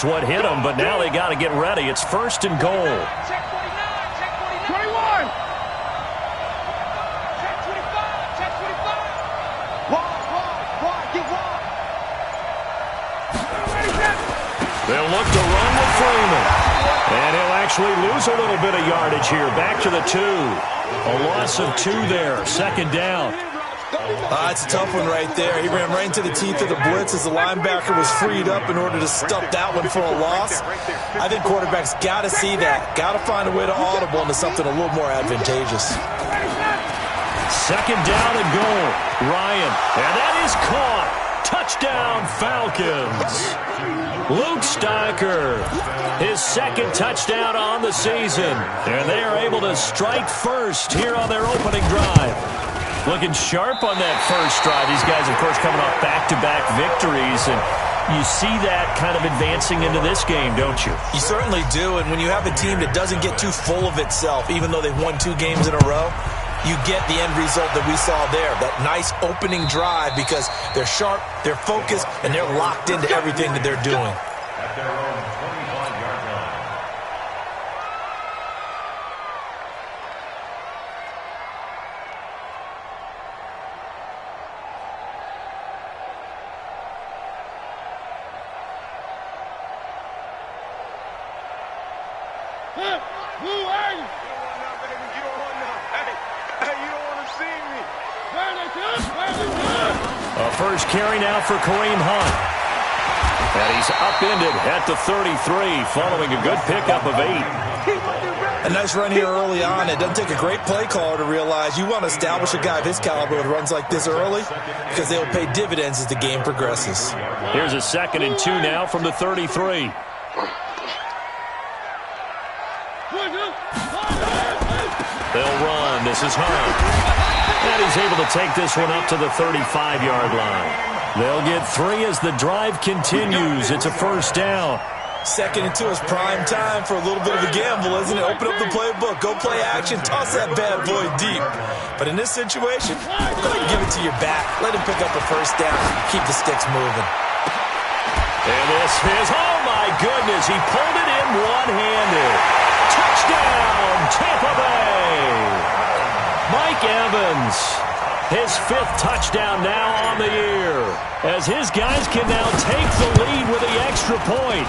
is what hit them, but now they got to get ready. It's 1st and goal. Check 49, check 21. Check 25, check 25. Wide, get wide. They'll look to run with Freeman. And he'll actually lose a little bit of yardage here. Back to the 2. A loss of 2 there. 2nd down. It's a tough one right there. He ran right into the teeth of the blitz as the linebacker was freed up in order to stuff that one for a loss. I think quarterbacks got to see that. Got to find a way to audible into something a little more advantageous. 2nd down and goal. Ryan. And that is caught. Touchdown, Falcons. Luke Steicher, his 2nd touchdown on the season. And they are able to strike first here on their opening drive. Looking sharp on that first drive. These guys, of course, coming off back-to-back victories. And you see that kind of advancing into this game, don't you? You certainly do. And when you have a team that doesn't get too full of itself, even though they've won 2 games in a row, you get the end result that we saw there. That nice opening drive because they're sharp, they're focused, and they're locked into everything that they're doing. At their own 25-yard line. Who are you? A first carry now for Kareem Hunt. And he's upended at the 33 following a good pickup of 8. A nice run here early on. It doesn't take a great play caller to realize you want to establish a guy of his caliber with runs like this early because they'll pay dividends as the game progresses. Here's a 2nd and 2 now from the 33. They'll run. This is Hunt. And he's able to take this one up to the 35-yard line. They'll get 3 as the drive continues. It's a 1st down. 2nd and 2 is prime time for a little bit of a gamble, isn't it? Open up the playbook, go play action, toss that bad boy deep. But in this situation, go ahead and give it to your back. Let him pick up a 1st down. Keep the sticks moving. And this is, oh my goodness, he pulled it in one-handed. Touchdown, Tampa Bay. Mike Evans, his 5th touchdown now on the year, as his guys can now take the lead with the extra point.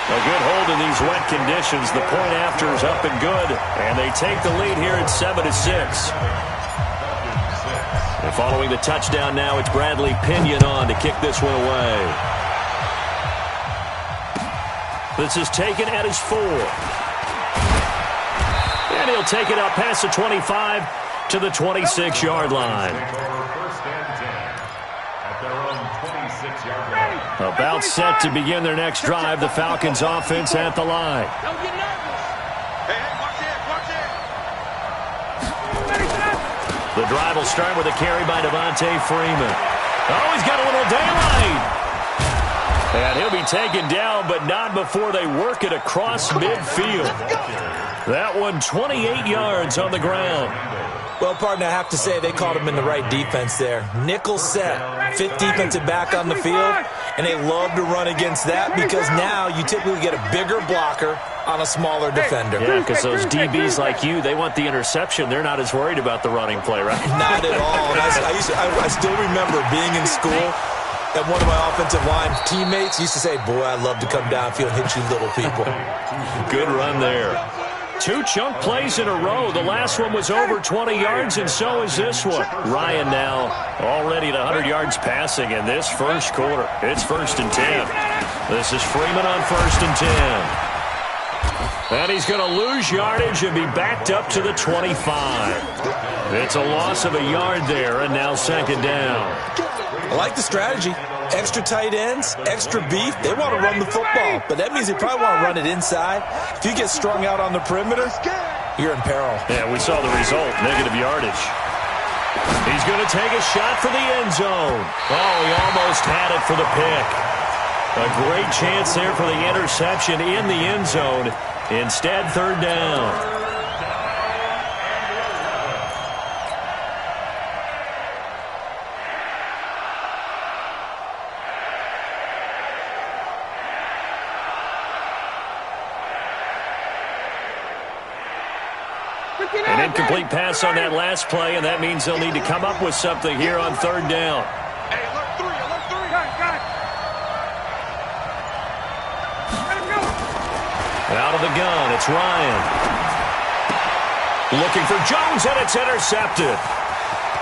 A good hold in these wet conditions. The point after is up and good, and they take the lead here at 7-6. And following the touchdown now, it's Bradley Pinion on to kick this one away. This is taken at his 4. And he'll take it out past the 25 to the 26-yard line. 1st and 10 at their own 26-yard line. About set to begin their next drive. The Falcons offense at the line. Don't get nervous. Hey, watch it. The drive will start with a carry by Devontae Freeman. Oh, he's got a little daylight. And he'll be taken down, but not before they work it across midfield. That one 28 yards on the ground. Well, partner, I have to say they caught him in the right defense there. Nickel set, 5th defensive back on the field, and they love to run against that because now you typically get a bigger blocker on a smaller defender. Yeah, because those DBs like you, they want the interception. They're not as worried about the running play, right? Not at all. And I still remember being in school, and one of my offensive line teammates used to say, boy, I'd love to come downfield and hit you little people. Good run there. 2 chunk plays in a row. The last one was over 20 yards, and so is this one. Ryan now already at 100 yards passing in this first quarter. It's 1st and 10. This is Freeman on 1st and 10. And he's going to lose yardage and be backed up to the 25. It's a loss of a yard there, and now 2nd down. I like the strategy. Extra tight ends, extra beef. They want to run the football, but that means they probably want to run it inside. If you get strung out on the perimeter, you're in peril. Yeah, we saw the result, negative yardage. He's going to take a shot for the end zone. Oh, he almost had it for the pick. A great chance there for the interception in the end zone. Instead, 3rd down. An incomplete pass on that last play, and that means they'll need to come up with something here on third down. Hey, alert three. Got it. Let him go. Out of the gun, it's Ryan. Looking for Jones, and it's intercepted.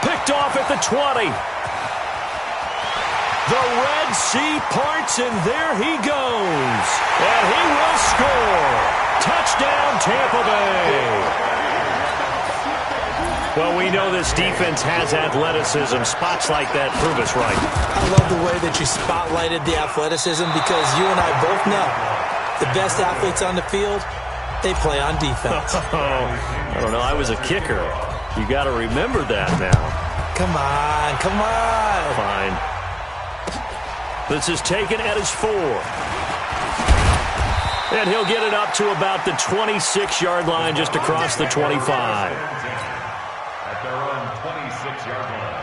Picked off at the 20. The Red Sea parts, and there he goes. And he will score. Touchdown, Tampa Bay. Well, we know this defense has athleticism. Spots like that prove us right. I love the way that you spotlighted the athleticism because you and I both know the best athletes on the field, they play on defense. I don't know. I was a kicker. You got to remember that now. Come on. Fine. This is taken at his 4. And he'll get it up to about the 26-yard line, just across the 25. At their own 26-yard line.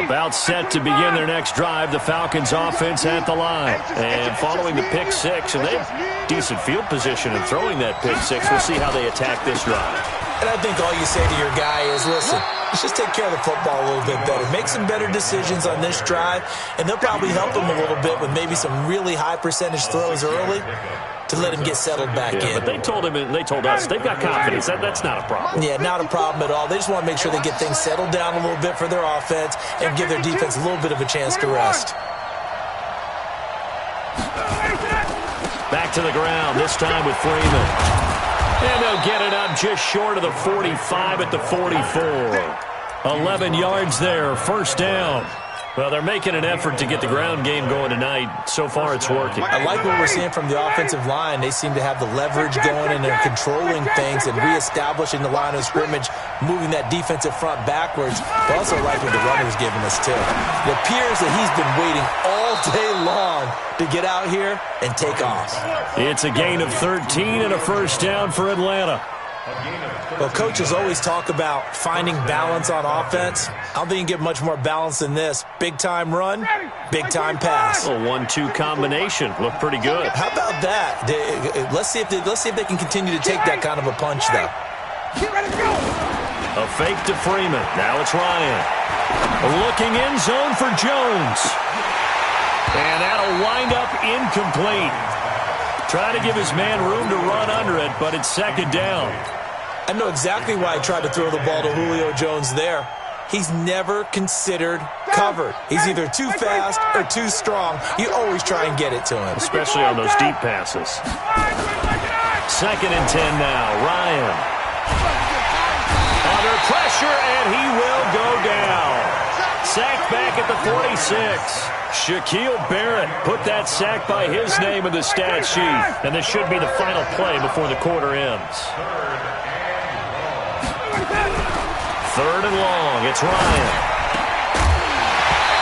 About set to begin their next drive, the Falcons offense at the line. And following the pick 6, and they have decent field position in throwing that pick 6. We'll see how they attack this drive. And I think all you say to your guy is, listen, let's just take care of the football a little bit better. Make some better decisions on this drive, and they'll probably help him a little bit with maybe some really high percentage throws early to let him get settled back in. But they told him, and they told us, they've got confidence. That's not a problem. Yeah, not a problem at all. They just want to make sure they get things settled down a little bit for their offense and give their defense a little bit of a chance to rest. Back to the ground, this time with Freeman. And they'll get it up just short of the 45 at the 44. 11 yards there, first down. Well, they're making an effort to get the ground game going tonight. So far, it's working. I like what we're seeing from the offensive line. They seem to have the leverage going, and they're controlling things and reestablishing the line of scrimmage, moving that defensive front backwards. But also like what the runner's giving us, too. It appears that he's been waiting all day long to get out here and take off. It's a gain of 13 and a first down for Atlanta. Well, coaches always talk about finding balance on offense. I don't think you can get much more balance than this. Big-time run, big-time pass. A 1-2 combination. Looked pretty good. How about that? Let's see if they can continue to take that kind of a punch, though. A fake to Freeman. Now it's Ryan. Looking end zone for Jones. And that'll wind up incomplete. Trying to give his man room to run under it, but it's second down. I know exactly why I tried to throw the ball to Julio Jones there. He's never considered covered. He's either too fast or too strong. You always try and get it to him. Especially on those deep passes. Second and 10 now. Ryan. Under pressure, and he will go down. Sacked back at the 46. Shaquille Barrett put that sack by his name in the stat sheet. And this should be the final play before the quarter ends. Third and long. It's Ryan.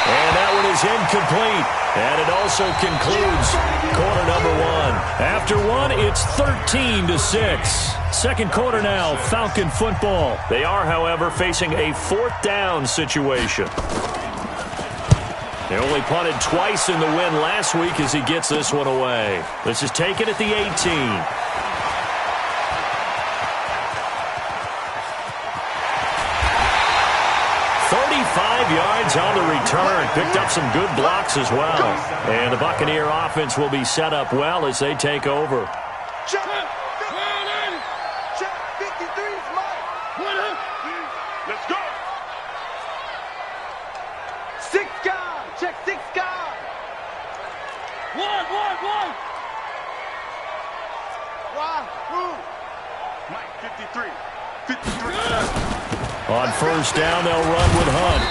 And that one is incomplete. And it also concludes quarter number 1. After one, it's 13-6. Second quarter now, Falcon football. They are, however, facing a fourth down situation. They only punted twice in the win last week as he gets this one away. This is taken at the 18. 35 yards on the return. Picked up some good blocks as well. And the Buccaneer offense will be set up well as they take over. Check 53's mine. Let's go. 6 guard. Check 6 guard. One. Mike, 53. 53. On first down, they'll run with Hunt.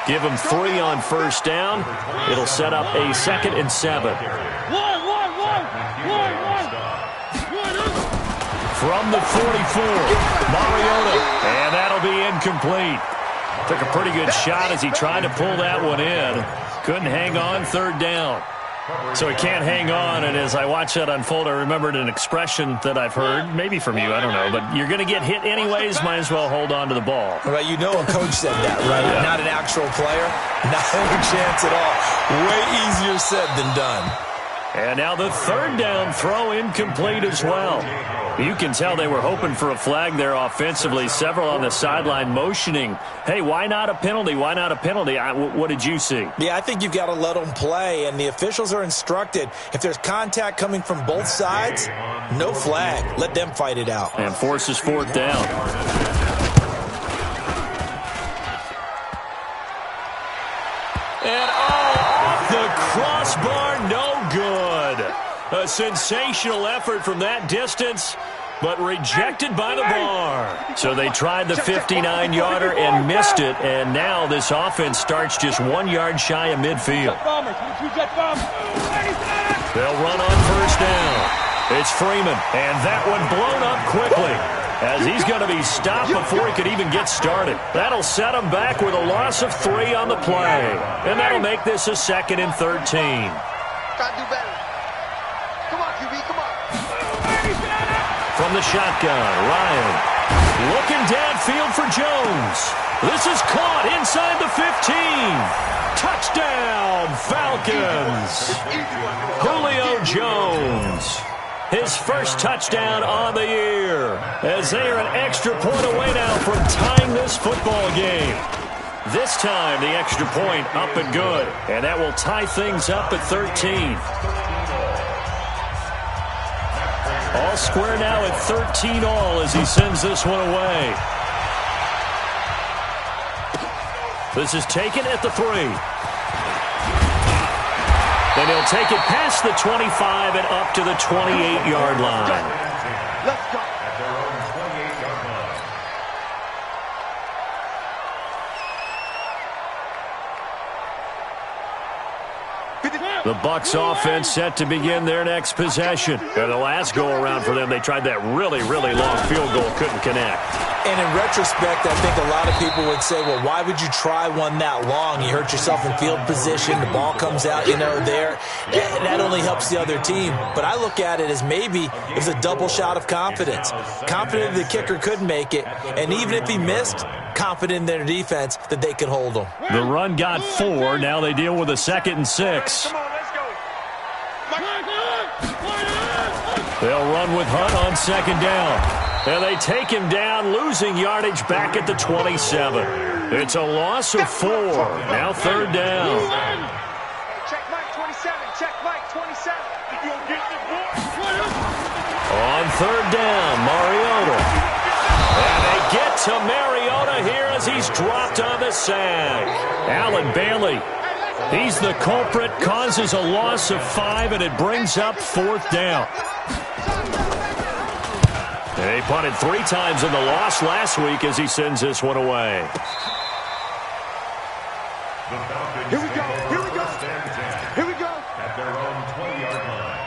Give him 3 on first down. It'll set up a 2nd and 7. From the 44, Mariota. And that'll be incomplete. Took a pretty good shot as he tried to pull that one in. Couldn't hang on, third down. So he can't hang on, and as I watched that unfold, I remembered an expression that I've heard, maybe from you, I don't know, but you're going to get hit anyways, might as well hold on to the ball. Right, you know a coach said that, right? Yeah. Not an actual player, not a chance at all. Way easier said than done. And now the third down throw incomplete as well. You can tell they were hoping for a flag there offensively. Several on the sideline motioning, hey, why not a penalty? Why not a penalty? What did you see? Yeah, I think you've got to let them play, and the officials are instructed. If there's contact coming from both sides, no flag. Let them fight it out. And forces fourth down. And off the crossbar, no good. A sensational effort from that distance, but rejected by the bar. So they tried the 59-yarder and missed it, and now this offense starts just 1 yard shy of midfield. They'll run on first down. It's Freeman, and that one blown up quickly, as he's going to be stopped before he could even get started. That'll set him back with a loss of 3 on the play, and that'll make this a 2nd and 13. Gotta do better. Come on, QB, come on. From the shotgun, Ryan looking downfield for Jones. This is caught inside the 15. Touchdown, Falcons. Julio Jones. His first touchdown on the year, as they are an extra point away now from tying this football game. This time, the extra point up and good, and that will tie things up at 13. All square now at 13 all as he sends this one away. This is taken at the 3. And he'll take it past the 25 and up to the 28-yard line. Let's go. At their own 28-yard line. The Bucs offense set to begin their next possession. And the last go-around for them, they tried that really, really long field goal, couldn't connect. And in retrospect, I think a lot of people would say, well, why would you try one that long? You hurt yourself in field position. The ball comes out, there. That only helps the other team. But I look at it as maybe it was a double shot of confidence. Confident the kicker could make it. And even if he missed, confident in their defense that they could hold him. The run got 4. Now they deal with a 2nd and 6. Come on, let's go. They'll run with Hunt on 2nd down. And they take him down, losing yardage back at the 27. It's a loss of 4. Now 3rd down. Check Mike 27. Check Mike 27. You'll get the boy. On 3rd down, Mariota. And they get to Mariota here as he's dropped on the sack. Allen Bailey, he's the culprit, causes a loss of 5, and it brings up 4th down. They punted 3 times in the loss last week as he sends this one away. The Falcons Here we go. Here we go. stand 10 Here we go. at their own 20-yard line.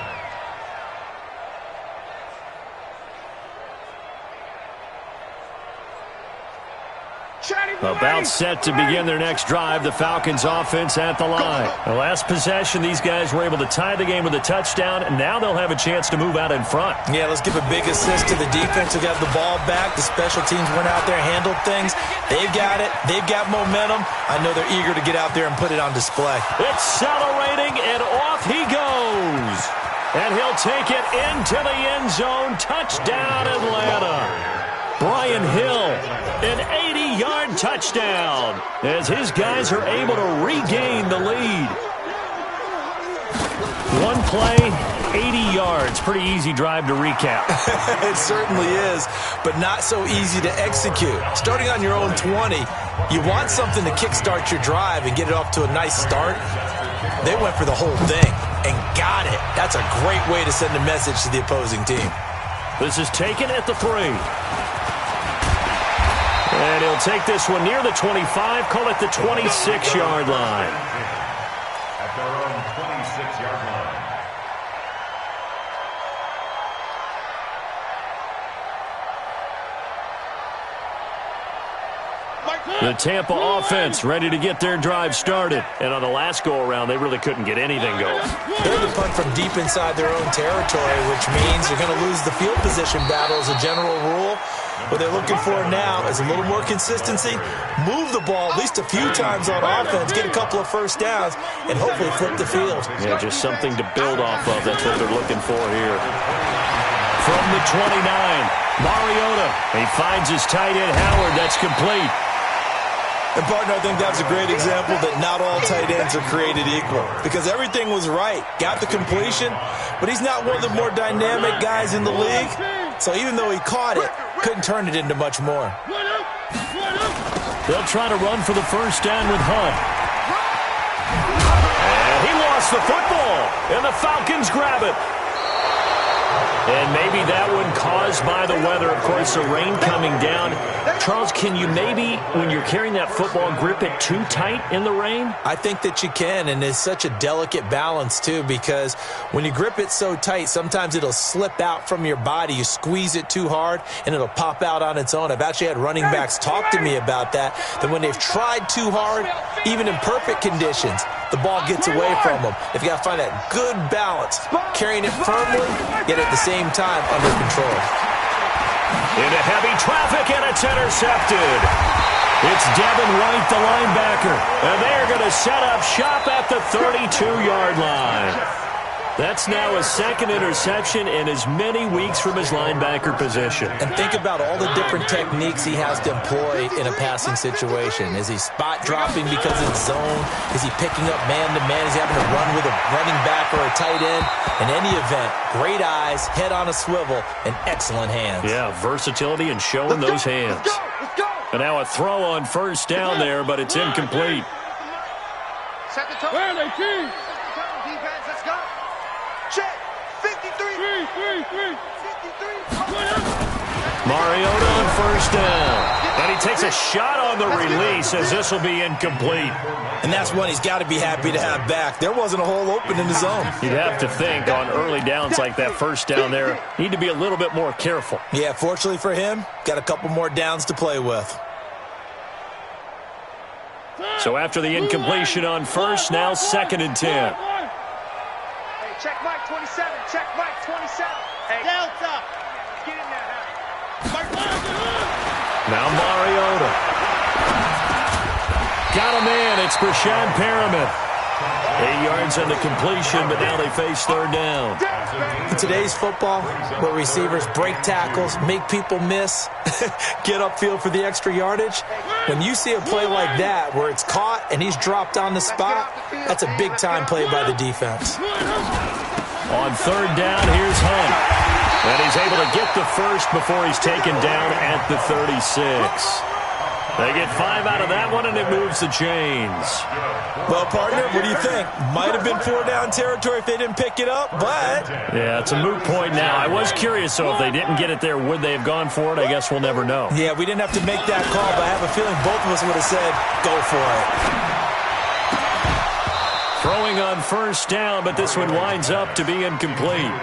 About set to begin their next drive, the Falcons offense at the line. The last possession, these guys were able to tie the game with a touchdown, and now they'll have a chance to move out in front. Yeah, let's give a big assist to the defense who got the ball back. The special teams went out there, handled things. They've got it. They've got momentum. I know they're eager to get out there and put it on display. Accelerating, and off he goes. And he'll take it into the end zone. Touchdown, Atlanta. Brian Hill, an 80-yard touchdown as his guys are able to regain the lead. One play, 80 yards. Pretty easy drive to recap. It certainly is, but not so easy to execute. Starting on your own 20, you want something to kickstart your drive and get it off to a nice start. They went for the whole thing and got it. That's a great way to send a message to the opposing team. This is taken at the 3. And he'll take this one near the 25, call it the 26-yard line. At their own 26-yard line. The Tampa offense ready to get their drive started. And on the last go-around, they really couldn't get anything going. They're to punt from deep inside their own territory, which means you're going to lose the field position battle as a general rule. What they're looking for now is a little more consistency, move the ball at least a few times on offense, get a couple of first downs, and hopefully flip the field. Yeah, just something to build off of. That's what they're looking for here. From the 29, Mariota. He finds his tight end, Howard. That's complete. And, partner, I think that's a great example that not all tight ends are created equal, because everything was right. Got the completion, but he's not one of the more dynamic guys in the league. So even though he caught it, couldn't turn it into much more. They'll try to run for the first down with Hunt. And he lost the football, and the Falcons grab it. And maybe that one caused by the weather. Of course, the rain coming down. Charles, can you maybe, when you're carrying that football, grip it too tight in the rain? I think that you can, and it's such a delicate balance, too, because when you grip it so tight, sometimes it'll slip out from your body. You squeeze it too hard, and it'll pop out on its own. I've actually had running backs talk to me about that when they've tried too hard, even in perfect conditions, the ball gets away from them. They've got to find that good balance, carrying it firmly, yet at the same time under control. Into heavy traffic, and it's intercepted. It's Devin White, the linebacker, and they're going to set up shop at the 32-yard line. That's now a second interception in as many weeks from his linebacker position. And think about all the different techniques he has to employ in a passing situation. Is he spot dropping because it's zone? Is he picking up man-to-man? Is he having to run with a running back or a tight end? In any event, great eyes, head on a swivel, and excellent hands. Yeah, versatility and showing those hands. Let's go. And now a throw on first down there, but it's incomplete. Set the tone. Defense, let's go. Check. 53. 53. Mariota on first down. And he takes a shot on the release as this will be incomplete. And that's one he's got to be happy to have back. There wasn't a hole open in the zone. You'd have to think on early downs like that first down there, need to be a little bit more careful. Yeah, fortunately for him, got a couple more downs to play with. So after the incompletion on first, now 2nd and 10. Hey, check Mike 27. Check Mike 27. Hey, Delta. Get in there now. Now Mariota. Got a man. It's Brashad Perriman. 8 yards on the completion, but now they face third down. In today's football, where receivers break tackles, make people miss, get upfield for the extra yardage, when you see a play like that where it's caught and he's dropped on the spot, that's a big-time play by the defense. On third down, here's Hunt. And he's able to get the first before he's taken down at the 36. They get 5 out of that one, and it moves the chains. Well, partner, what do you think? Might have been 4-down territory if they didn't pick it up, but... Yeah, it's a moot point now. I was curious, so if they didn't get it there, would they have gone for it? I guess we'll never know. Yeah, we didn't have to make that call, but I have a feeling both of us would have said, go for it. Throwing on first down, but this one winds up to be incomplete.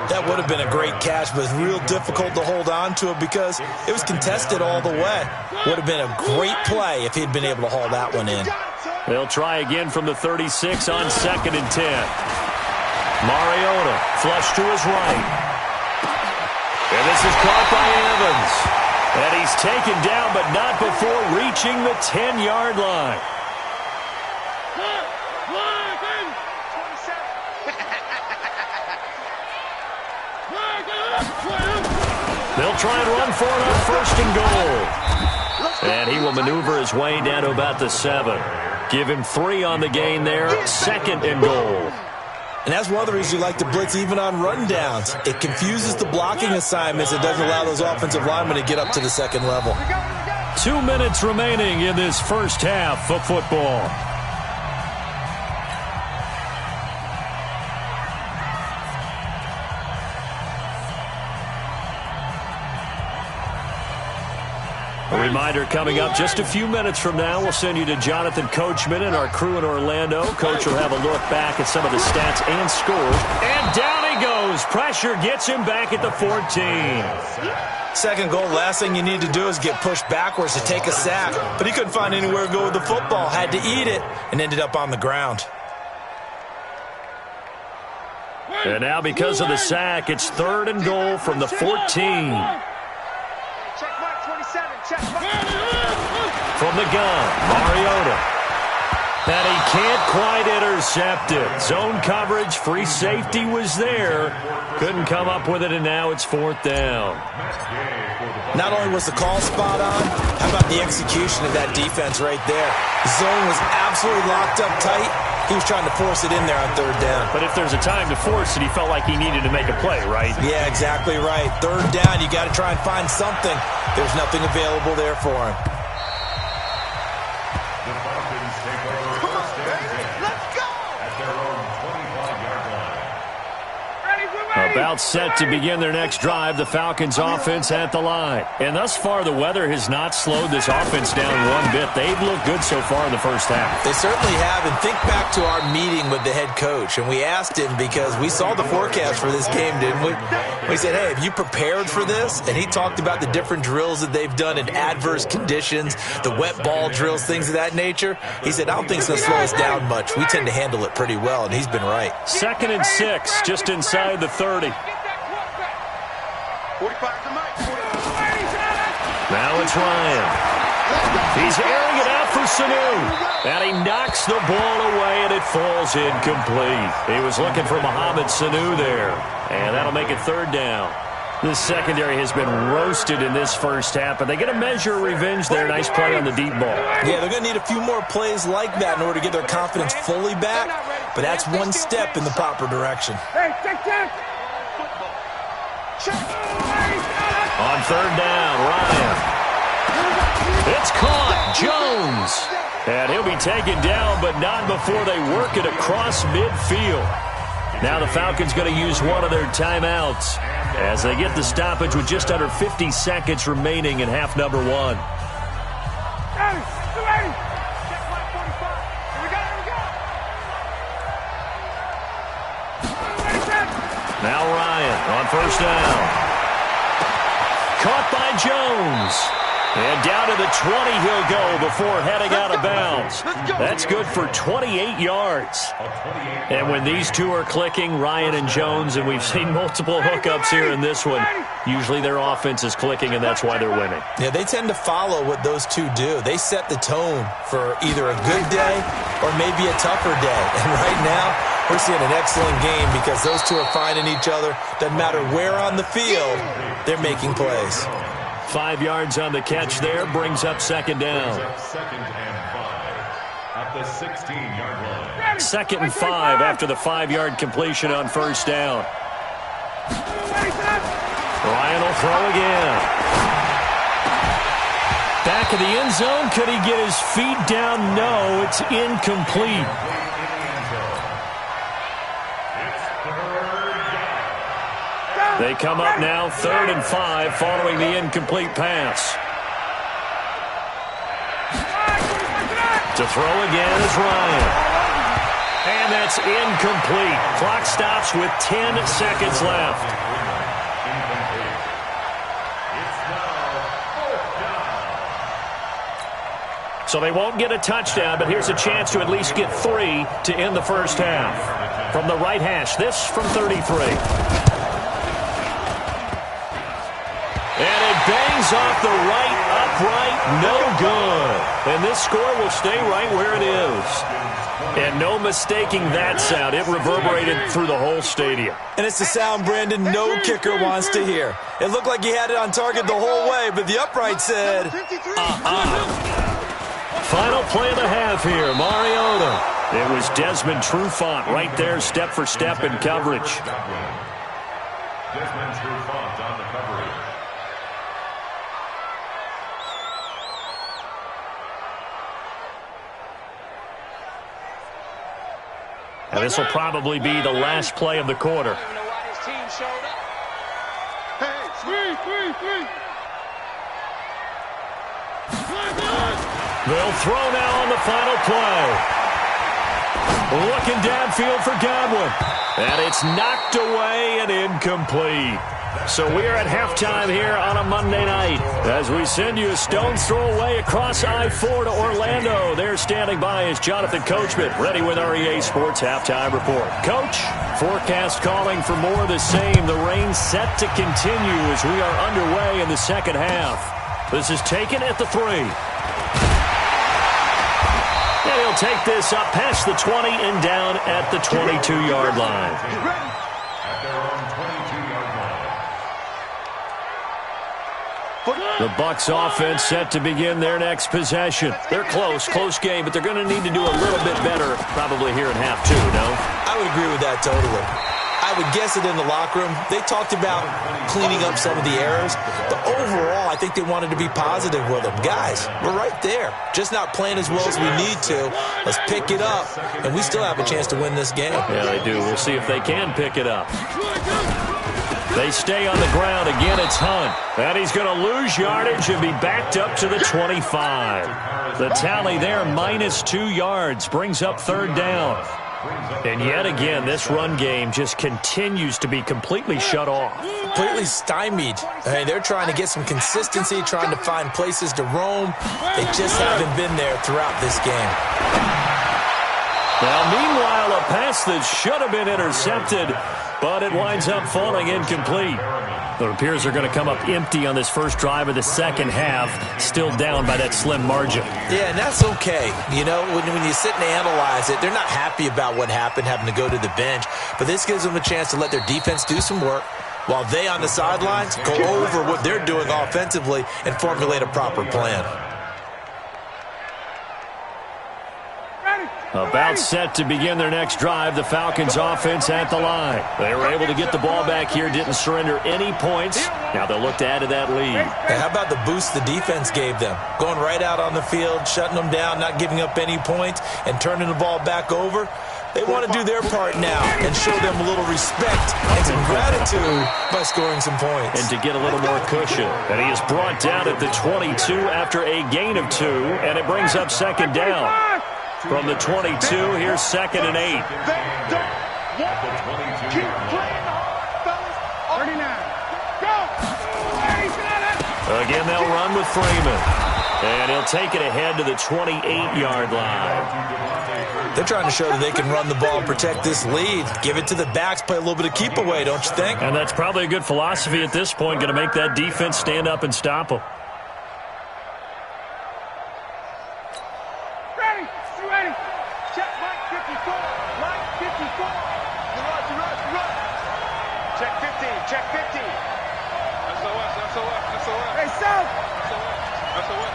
That would have been a great catch, but it's real difficult to hold on to it because it was contested all the way. Would have been a great play if he'd been able to haul that one in. They'll try again from the 36 on 2nd and 10. Mariota flush to his right. And this is caught by Evans. And he's taken down, but not before reaching the 10-yard line. They'll try and run for it on 1st and goal. And he will maneuver his way down to about the 7. Give him 3 on the gain there, 2nd and goal. And that's one of the reasons you like to blitz even on run downs. It confuses the blocking assignments. It doesn't allow those offensive linemen to get up to the 2nd level. 2 minutes remaining in this first half of football. A reminder coming up just a few minutes from now, we'll send you to Jonathan Coachman and our crew in Orlando. Coach will have a look back at some of the stats and scores. And down he goes. Pressure gets him back at the 14. 2nd goal, last thing you need to do is get pushed backwards to take a sack. But he couldn't find anywhere to go with the football. Had to eat it and ended up on the ground. And now because of the sack, it's 3rd and goal from the 14. Check check. From the gun, Mariota. And he can't quite intercept it. Zone coverage, free safety was there. Couldn't come up with it, and now it's 4th down. Not only was the call spot on, how about the execution of that defense right there? The zone was absolutely locked up tight. He was trying to force it in there on 3rd down. But if there's a time to force it, he felt like he needed to make a play, right? Yeah, exactly right. 3rd down, you got to try and find something. There's nothing available there for him. The Falcons take over first and 10. Let's go! At their own 25-yard line. About set to begin their next drive, the Falcons offense at the line. And thus far, the weather has not slowed this offense down one bit. They've looked good so far in the first half. They certainly have, and think back to our meeting with the head coach, and we asked him because we saw the forecast for this game, didn't we? We said, hey, have you prepared for this? And he talked about the different drills that they've done in adverse conditions, the wet ball drills, things of that nature. He said, I don't think it's going to slow us down much. We tend to handle it pretty well, and he's been right. 2nd and 6, just inside the 30. Now it's Ryan. He's airing it out for Sanu. And he knocks the ball away, and it falls incomplete. He was looking for Mohamed Sanu there. And that'll make it 3rd down. This secondary has been roasted in this first half, but they get a measure of revenge there. Nice play on the deep ball. Yeah, they're going to need a few more plays like that in order to get their confidence fully back. But that's one step in the proper direction. On 3rd down, Ryan. It's caught. Jones. And he'll be taken down, but not before they work it across midfield. Now the Falcons going to use one of their timeouts as they get the stoppage with just under 50 seconds remaining in half number 1. Now Ryan on 1st down. Caught by Jones. And down to the 20 he'll go before heading out of bounds. That's good for 28 yards. And when these two are clicking, Ryan and Jones, and we've seen multiple hookups here in this one, usually their offense is clicking, and that's why they're winning. Yeah, they tend to follow what those two do. They set the tone for either a good day or maybe a tougher day. And right now, we're seeing an excellent game because those two are finding each other. Doesn't matter where on the field, they're making plays. 5 yards on the catch there, brings up 2nd down. 2nd and 5 at the 16-yard line. 2nd and 5 after the 5-yard completion on 1st down. Ryan will throw again. Back of the end zone. Could he get his feet down? No, it's incomplete. They come up now 3rd and 5 following the incomplete pass. To throw again is Ryan. And that's incomplete. Clock stops with 10 seconds left. So they won't get a touchdown, but here's a chance to at least get 3 to end the first half. From the right hash, this from 33. And it bangs off the right upright, no good. And this score will stay right where it is. And no mistaking that sound. It reverberated through the whole stadium. And it's the sound, Brandon, no kicker wants to hear. It looked like he had it on target the whole way, but the upright said, Final play of the half here, Mariota. It was Desmond Trufant right there, step for step in coverage. Desmond Trufant on the coverage. And this will probably be the last play of the quarter. They'll throw now on the final play. Looking downfield for Godwin. And it's knocked away and incomplete. So we are at halftime here on a Monday night as we send you a stone's throw away across I-4 to Orlando. There standing by is Jonathan Coachman, ready with our EA Sports Halftime Report. Coach, forecast calling for more of the same. The rain set to continue as we are underway in the second half. This is taken at the 3. And he'll take this up past the 20 and down at the 22-yard line. At their own 22-yard line. The Bucs offense set to begin their next possession. They're close game, but they're going to need to do a little bit better probably here in half 2, no? I would agree with that totally. I would guess it in the locker room. They talked about cleaning up some of the errors, but overall, I think they wanted to be positive with them. Guys, we're right there. Just not playing as well as we need to. Let's pick it up, and we still have a chance to win this game. Yeah, they do. We'll see if they can pick it up. They stay on the ground. Again, it's Hunt. And he's going to lose yardage and be backed up to the 25. The tally there, -2 yards, brings up 3rd down. And yet again, this run game just continues to be completely shut off. Completely stymied. I mean, they're trying to get some consistency, trying to find places to roam. They just haven't been there throughout this game. Now, meanwhile, a pass that should have been intercepted, but it winds up falling incomplete. It appears they're going to come up empty on this first drive of the second half, still down by that slim margin. Yeah, and that's okay. You know, when you sit and analyze it, they're not happy about what happened, having to go to the bench, but this gives them a chance to let their defense do some work while they on the sidelines go over what they're doing offensively and formulate a proper plan. About set to begin their next drive, the Falcons offense at the line. They were able to get the ball back here, didn't surrender any points. Now they'll look to add to that lead. And how about the boost the defense gave them? Going right out on the field, shutting them down, not giving up any points, and turning the ball back over. They want to do their part now and show them a little respect and some gratitude by scoring some points. And to get a little more cushion. And he is brought down at the 22 after a gain of 2, and it brings up 2nd down. From the 22, here's 2nd and 8. Again, they'll run with Freeman. And he'll take it ahead to the 28-yard line. They're trying to show that they can run the ball and protect this lead. Give it to the backs, play a little bit of keep away, don't you think? And that's probably a good philosophy at this point, going to make that defense stand up and stop them. Check 50. SOS. Hey, South. SOS.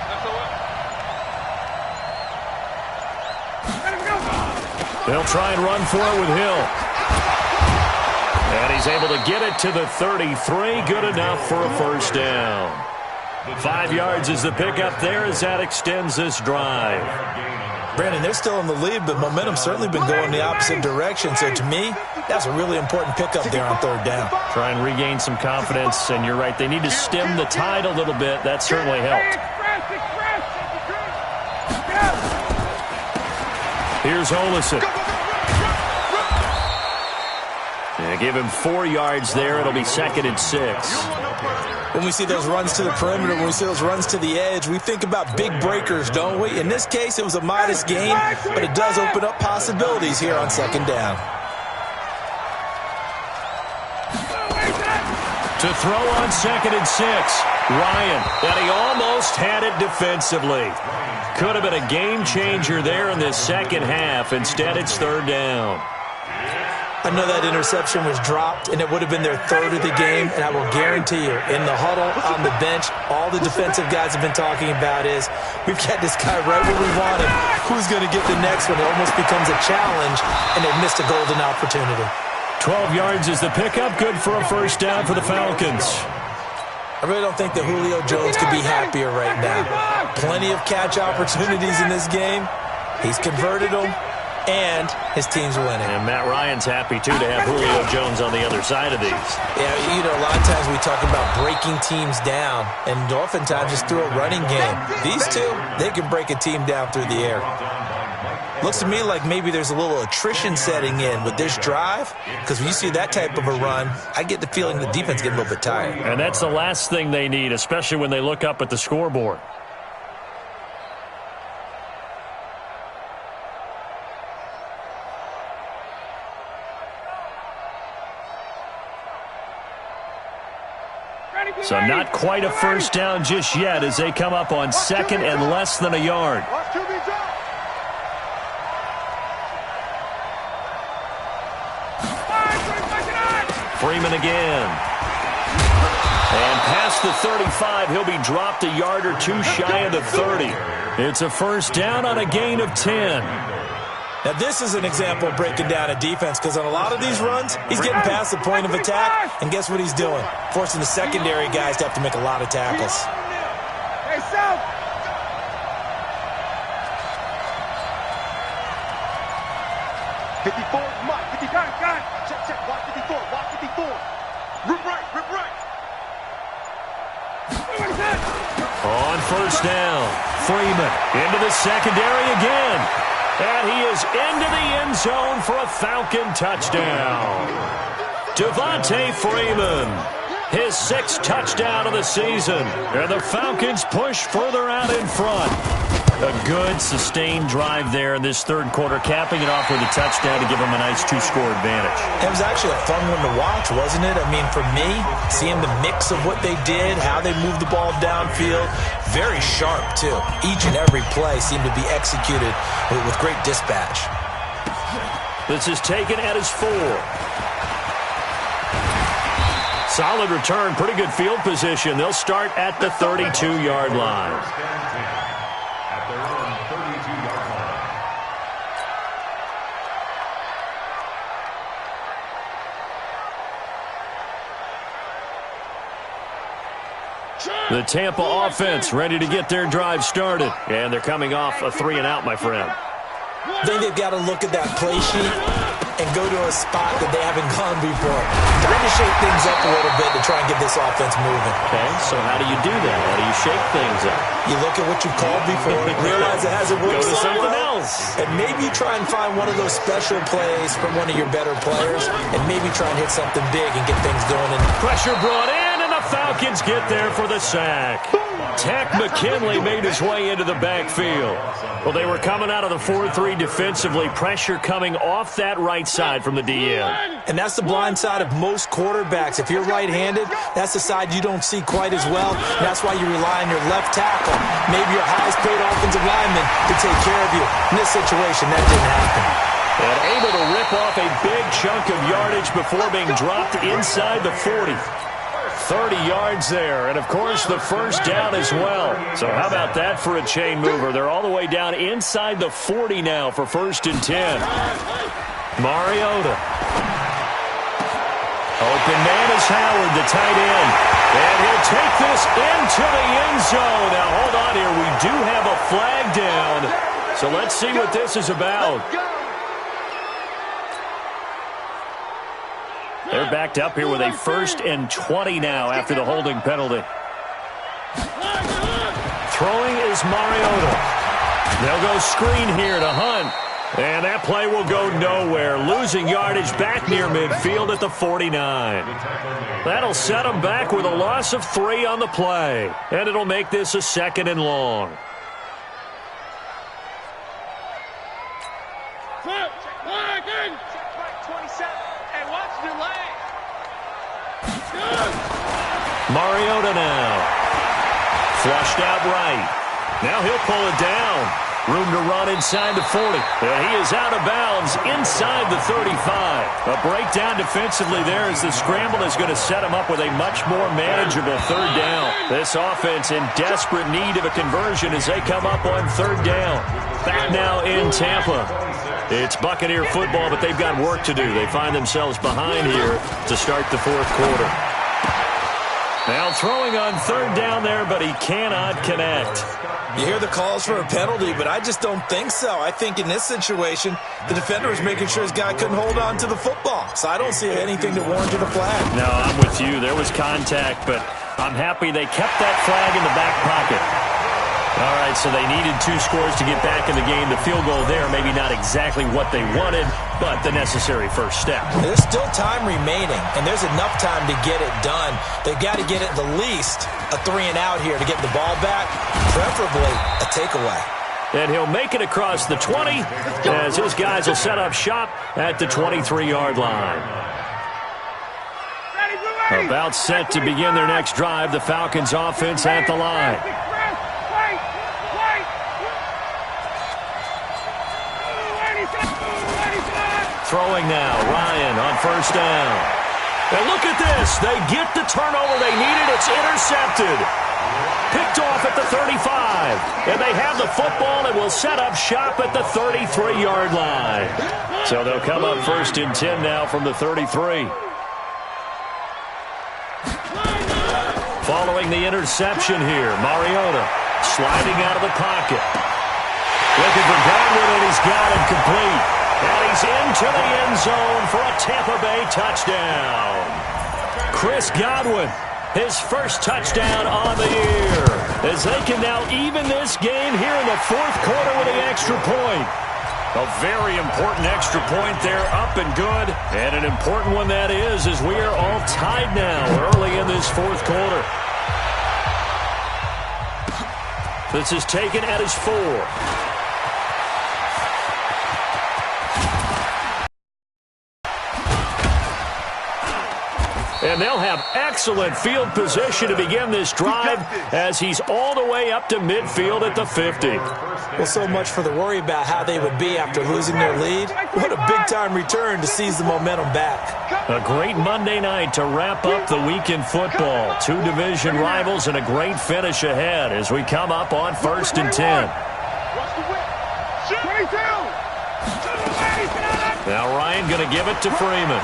Let him go. They'll try and run for it with Hill. And he's able to get it to the 33. Good enough for a first down. 5 yards is the pickup there as that extends this drive. Brandon, they're still in the lead, but momentum's certainly been going the opposite direction. So to me, that's a really important pickup there on 3rd down. Try and regain some confidence, and you're right. They need to stem the tide a little bit. That certainly helped. Here's Olison. And give him 4 yards there. It'll be 2nd and 6. When we see those runs to the perimeter, when we see those runs to the edge, we think about big breakers, don't we? In this case, it was a modest gain, but it does open up possibilities here on 2nd down. To throw on 2nd and 6, Ryan, and he almost had it defensively. Could have been a game changer there in this second half. Instead, it's 3rd down. I know that interception was dropped, and it would have been their 3rd of the game, and I will guarantee you, in the huddle, on the bench, all the defensive guys have been talking about is, we've got this guy right where we want him. Who's going to get the next one? It almost becomes a challenge, and they've missed a golden opportunity. 12 yards is the pickup. Good for a first down for the Falcons. I really don't think that Julio Jones could be happier right now. Plenty of catch opportunities in this game. He's converted them. And his team's winning. And Matt Ryan's happy, too, to have Julio Jones on the other side of these. Yeah, you know, a lot of times we talk about breaking teams down, and oftentimes just through a running game. These two, they can break a team down through the air. Looks to me like maybe there's a little attrition setting in with this drive, because when you see that type of a run, I get the feeling the defense gets a little bit tired. And that's the last thing they need, especially when they look up at the scoreboard. So not quite a first down just yet as they come up on second and less than a yard. Freeman again. And past the 35, he'll be dropped a yard or two shy of the 30. It's a first down on a gain of 10. Now, this is an example of breaking down a defense because on a lot of these runs, he's getting past the point of attack, and guess what he's doing? Forcing the secondary guys to have to make a lot of tackles. Hey, South! Got it. Check, watch 54, watch 54. Rip right. On first down, Freeman into the secondary again. And he is into the end zone for a Falcon touchdown. Devontae Freeman, his 6th touchdown of the season. And the Falcons push further out in front. A good, sustained drive there in this third quarter, capping it off with a touchdown to give them a nice 2-score advantage. It was actually a fun one to watch, wasn't it? I mean, for me, seeing the mix of what they did, how they moved the ball downfield, very sharp, too. Each and every play seemed to be executed with great dispatch. This is taken at his 4. Solid return, pretty good field position. They'll start at the 32-yard line. The Tampa offense ready to get their drive started. And they're coming off a 3-and-out, my friend. I think they've got to look at that play sheet and go to a spot that they haven't gone before. Trying to shake things up a little bit to try and get this offense moving. Okay, so how do you do that? How do you shake things up? You look at what you've called before, realize it hasn't worked Go to so something well, else. and maybe you try and find one of those special plays from one of your better players, and maybe try and hit something big and get things going. Pressure brought in, and the Falcons get there for the sack. Tack McKinley made his way into the backfield. Well, they were coming out of the 4-3 defensively. Pressure coming off that right side from the DM. And that's the blind side of most quarterbacks. If you're right-handed, that's the side you don't see quite as well. And that's why you rely on your left tackle, maybe your highest-paid offensive lineman, to take care of you. In this situation, that didn't happen. And able to rip off a big chunk of yardage before being dropped inside the 40. 30 yards there, and of course the first down as well. So how about that for a chain mover? They're all the way down inside the 40 now for 1st and 10. Mariota. Open man is Howard, the tight end. And he'll take this into the end zone. Now hold on here, we do have a flag down. So let's see what this is about. They're backed up here with a 1st and 20 now after the holding penalty. Throwing is Mariota. They'll go screen here to Hunt. And that play will go nowhere. Losing yardage back near midfield at the 49. That'll set them back with a loss of 3 on the play. And it'll make this a 2nd and long. Mariota now. Flushed out right. Now he'll pull it down. Room to run inside the 40. And he is out of bounds inside the 35. A breakdown defensively there as the scramble is going to set him up with a much more manageable 3rd down. This offense in desperate need of a conversion as they come up on 3rd down. Back now in Tampa. It's Buccaneer football, but they've got work to do. They find themselves behind here to start the 4th quarter. Now throwing on 3rd down there, but he cannot connect. You hear the calls for a penalty, but I just don't think so. I think in this situation, the defender was making sure his guy couldn't hold on to the football. So I don't see anything that warranted a flag. No, I'm with you. There was contact, but I'm happy they kept that flag in the back pocket. All right, so they needed 2 scores to get back in the game. The field goal there, maybe not exactly what they wanted, but the necessary first step. There's still time remaining, and there's enough time to get it done. They've got to get at the least a 3-and-out here to get the ball back, preferably a takeaway. And he'll make it across the 20 as his guys will set up shop at the 23-yard line. Ready, About set to begin their next drive. The Falcons offense at the line. Throwing now, Ryan on first down. And look at this. They get the turnover they needed. It's intercepted. Picked off at the 35. And they have the football and will set up shop at the 33-yard line. So they'll come up first and 10 now from the 33. Following the interception here, Mariota sliding out of the pocket. Looking for Godwin, and he's got him complete. And he's into the end zone for a Tampa Bay touchdown. Chris Godwin, his first touchdown on the year, as they can now even this game here in the fourth quarter with the extra point. A very important extra point there, up and good. And an important one that is, as we are all tied now early in this fourth quarter. This is taken at his 4. And they'll have excellent field position to begin this drive as he's all the way up to midfield at the 50. Well, so much for the worry about how they would be after losing their lead. What a big-time return to seize the momentum back. A great Monday night to wrap up the week in football. 2 division rivals and a great finish ahead as we come up on first and 10. Now Ryan going to give it to Freeman.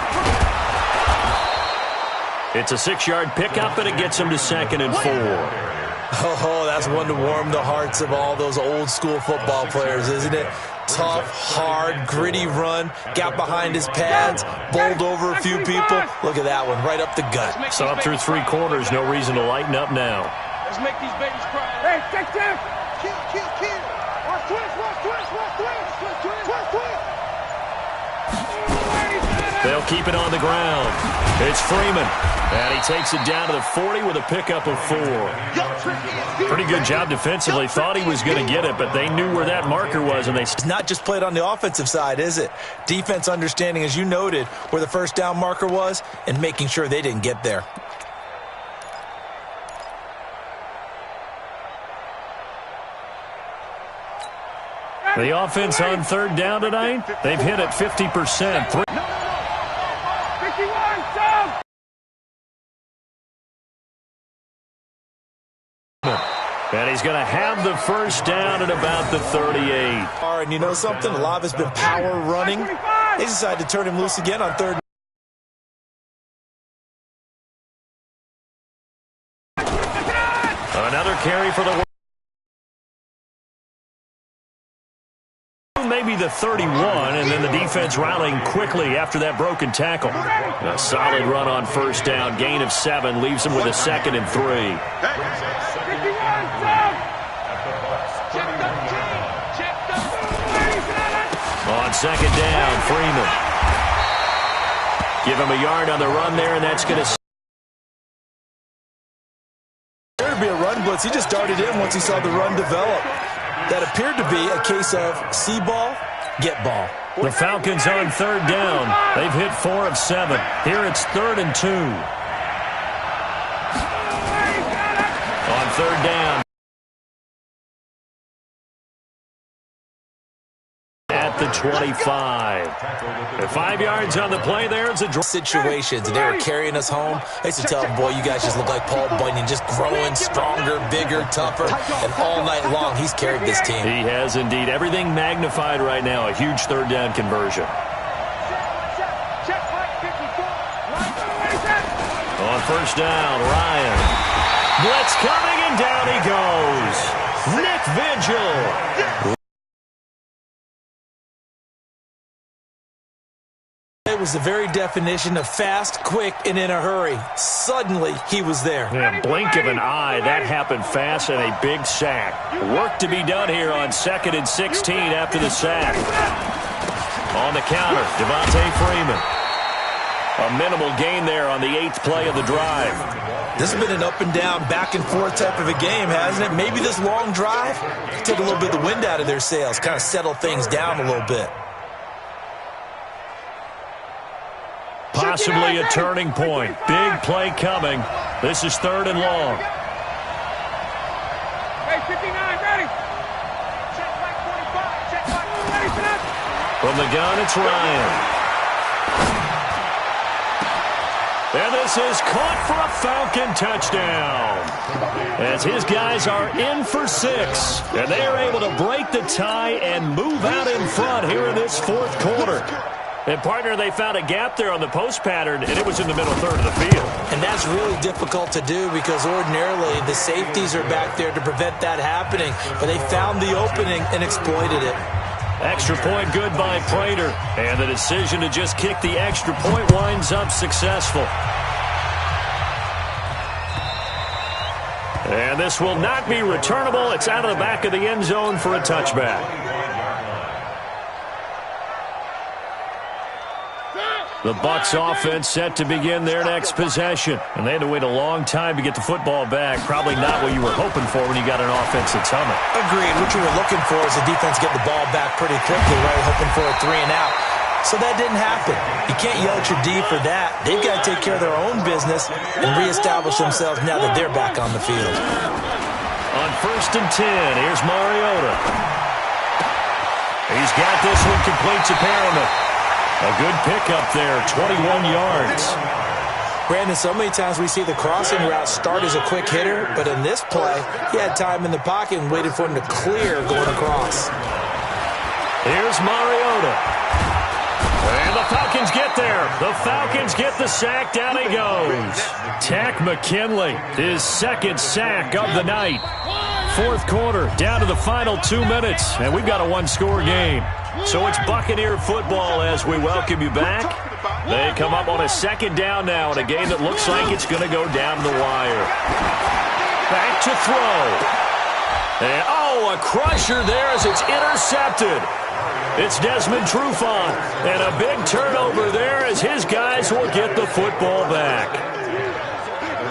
It's a 6-yard pickup, and it gets him to second and 4. Oh, that's one to warm the hearts of all those old-school football players, isn't it? Tough, hard, gritty run, got behind his pads, bowled over a few people. Look at that one, right up the gut. So up through 3 quarters, no reason to lighten up now. Let's make these babies cry. Hey, take them! Kill. Watch twist. They'll keep it on the ground. It's Freeman. And he takes it down to the 40 with a pickup of 4. Pretty good job defensively. Thought he was going to get it, but they knew where that marker was, and they... It's not just played on the offensive side, is it? Defense understanding, as you noted, where the first down marker was and making sure they didn't get there. The offense on third down tonight, they've hit it 50%. And he's going to have the first down at about the 38. And you know something? A lot of it's been power running. They decided to turn him loose again on third. Another carry for the... Maybe the 31, and then the defense rallying quickly after that broken tackle. A solid run on first down, gain of 7, leaves him with a second and 3. On second down, Freeman. Give him a yard on the run there, and that's going to... There to be a run blitz. He just darted in once he saw the run develop. That appeared to be a case of see ball, get ball. The Falcons on third down. They've hit 4 of 7. Here it's 3rd and 2. On third down. At the 25. The 5 yards on the play there. It's a draw. Situations, and they were carrying us home. I used to tell them, boy, you guys just look like Paul Bunyan, just growing stronger, bigger, tougher, and all night long he's carried this team. He has indeed. Everything magnified right now. A huge third down conversion. On first down, Ryan. Blitz coming, and down he goes. Nick Vigil. It was the very definition of fast, quick, and in a hurry. Suddenly, he was there. Yeah, blink of an eye, that happened fast, and a big sack. Work to be done here on 2nd and 16 after the sack. On the counter, Devontae Freeman. A minimal gain there on the 8th play of the drive. This has been an up-and-down, back-and-forth type of a game, hasn't it? Maybe this long drive took a little bit of the wind out of their sails, kind of settled things down a little bit. Possibly a turning point. Big play coming. This is 3rd and long. Hey, 59, ready. Check Mike 25. Check Mike. Ready for that. From the gun, it's Ryan. And this is caught for a Falcon touchdown. As his guys are in for 6. And they are able to break the tie and move out in front here in this 4th quarter. And, partner, they found a gap there on the post pattern, and it was in the middle third of the field. And that's really difficult to do because ordinarily the safeties are back there to prevent that happening. But they found the opening and exploited it. Extra point good by Prater. And the decision to just kick the extra point winds up successful. And this will not be returnable. It's out of the back of the end zone for a touchback. The Bucs offense set to begin their next possession. And they had to wait a long time to get the football back. Probably not what you were hoping for when you got an offense that's humming. Agreed. What you were looking for is the defense get the ball back pretty quickly, right? Hoping for a 3 and out. So that didn't happen. You can't yell at your D for that. They've got to take care of their own business and reestablish themselves now that they're back on the field. On 1st and 10, here's Mariota. He's got this one complete to Perriman. A good pickup there, 21 yards. Brandon, so many times we see the crossing route start as a quick hitter, but in this play, he had time in the pocket and waited for him to clear going across. Here's Mariota. And the Falcons get there. The Falcons get the sack. Down he goes. Tack McKinley, his 2nd sack of the night. 4th quarter, down to the final 2 minutes, and we've got a 1-score game. So it's Buccaneer football as we welcome you back. They come up on a 2nd down now in a game that looks like it's going to go down the wire. Back to throw. And, a crusher there as it's intercepted. It's Desmond Trufant, and a big turnover there as his guys will get the football back.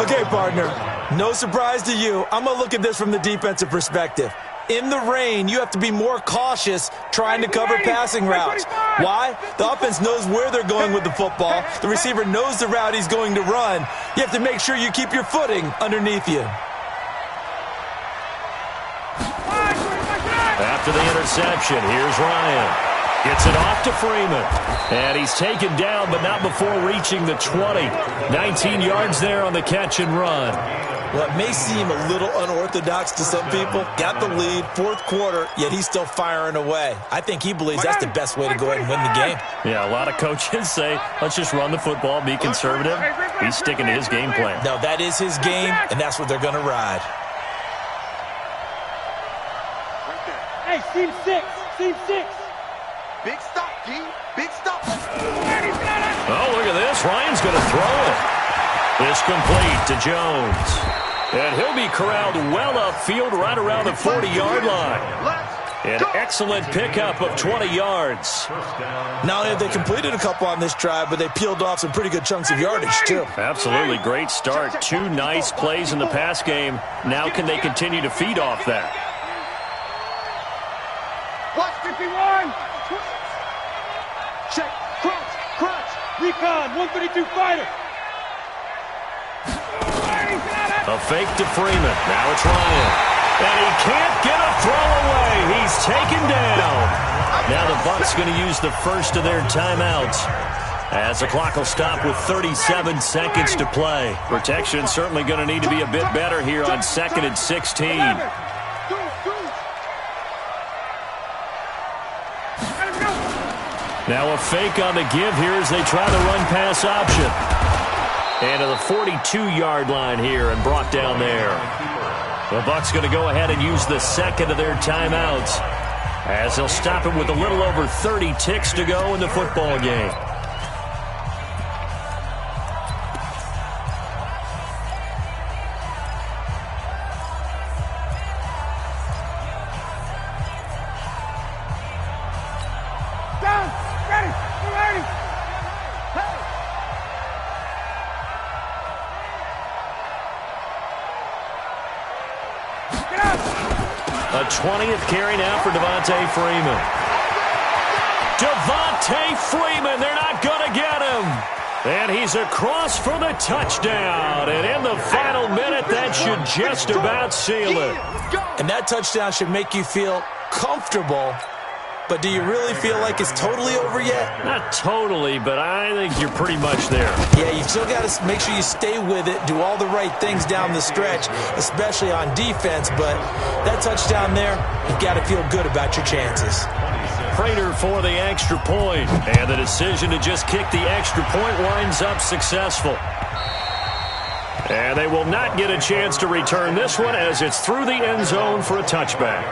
Okay, partner, no surprise to you. I'm going to look at this from the defensive perspective. In the rain, you have to be more cautious trying to cover passing routes. Why? The offense knows where they're going with the football. The receiver knows the route he's going to run. You have to make sure you keep your footing underneath you. After the interception, here's Ryan. Gets it off to Freeman. And he's taken down, but not before reaching the 20. 19 yards there on the catch and run. Well, it may seem a little unorthodox to some people. Got the lead, 4th quarter, yet he's still firing away. I think he believes that's the best way to go ahead and win the game. Yeah, a lot of coaches say, let's just run the football, be conservative. He's sticking to his game plan. No, that is his game, and that's what they're going to ride. Hey, team 6. Team 6. Big stop, G. Big stop. Oh, look at this. Ryan's going to throw it. It's complete to Jones. And he'll be corralled well upfield right around the 40-yard line. An excellent pickup of 20 yards. Not only have they completed a couple on this drive, but they peeled off some pretty good chunks of yardage, too. Absolutely. Great start. 2 nice plays in the pass game. Now can they continue to feed off that? Watch 51. Check. Crunch. Crunch. Recon. 132 fighter. A fake to Freeman. Now it's Ryan. And he can't get a throw away. He's taken down. Now the Bucs going to use the first of their timeouts, as the clock will stop with 37 seconds to play. Protection certainly going to need to be a bit better here on 2nd and 16. Now a fake on the give here as they try the run-pass option. And to the 42-yard line here and brought down there. The Bucs going to go ahead and use the 2nd of their timeouts, as they'll stop it with a little over 30 ticks to go in the football game. A 20th carry now for Devontae Freeman. Devontae Freeman, they're not going to get him. And he's across for the touchdown. And in the final minute, that should just about seal it. And that touchdown should make you feel comfortable. But do you really feel like it's totally over yet? Not totally, but I think you're pretty much there. Yeah, you've still got to make sure you stay with it, do all the right things down the stretch, especially on defense. But that touchdown there, you've got to feel good about your chances. Prater for the extra point, and the decision to just kick the extra point winds up successful. And they will not get a chance to return this one as it's through the end zone for a touchback.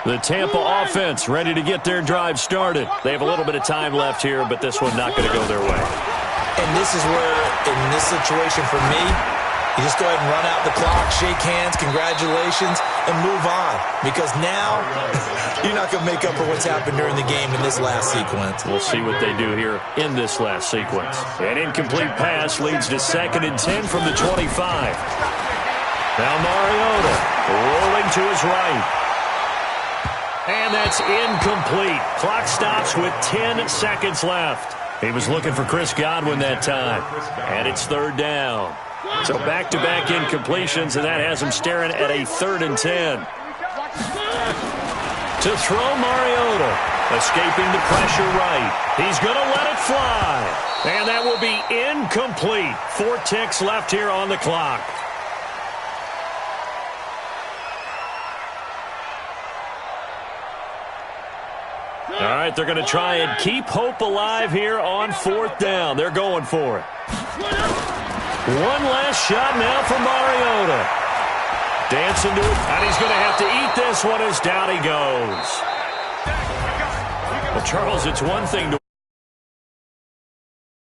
The Tampa offense ready to get their drive started. They have a little bit of time left here, but this one not going to go their way. And this is where, in this situation for me, you just go ahead and run out the clock, shake hands, congratulations, and move on. Because now, you're not going to make up for what's happened during the game in this last sequence. We'll see what they do here in this last sequence. An incomplete pass leads to 2nd and 10 from the 25. Now Mariota rolling to his right. And that's incomplete. Clock stops with 10 seconds left. He was looking for Chris Godwin that time. And it's 3rd down. So back-to-back incompletions, and that has him staring at a 3rd and 10. To throw Mariota. Escaping the pressure right. He's going to let it fly. And that will be incomplete. 4 ticks left here on the clock. All right, they're going to try and keep hope alive here on 4th down. They're going for it. One last shot now for Mariota. Dancing to it, and he's going to have to eat this one as down he goes. Well, Charles, it's one thing to